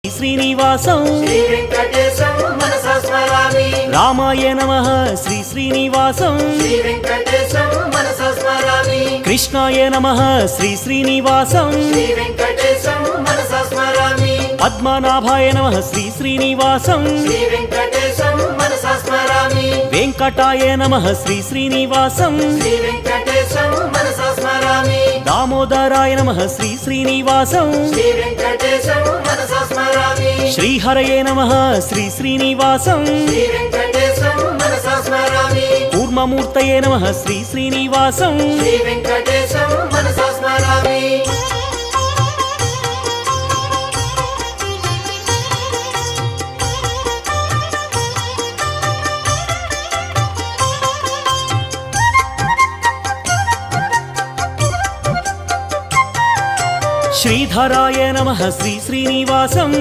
श्रीनिवासं श्री वेंकटेशं मनसा स्मरामि। रामाय नमः श्री श्रीनिवासं श्री वेंकटेशं मनसा स्मरामि। कृष्णाय नमः श्री श्रीनिवासं श्री वेंकटेशं मनसा स्मरामि। पद्मनाभाय नमः श्री श्रीनिवासं श्री वेंकटेशं मनसा स्मरामि। वेंकटाय नमः श्री श्रीनिवासं श्री वेंकटेशं मनसा स्मरामि। दामोदराय नमः श्री श्रीनिवासं श्री वेंकटेशं मनसा स्मरामि। श्रीहरये नमः श्री श्रीनिवासं श्री वेंकटेशं मनसा स्मरामि। कूर्ममूर्तये नमः श्री श्रीनिवासं श्री वेंकटेशं मनसा स्मरामि। श्रीधराय नमः श्री श्रीनिवासं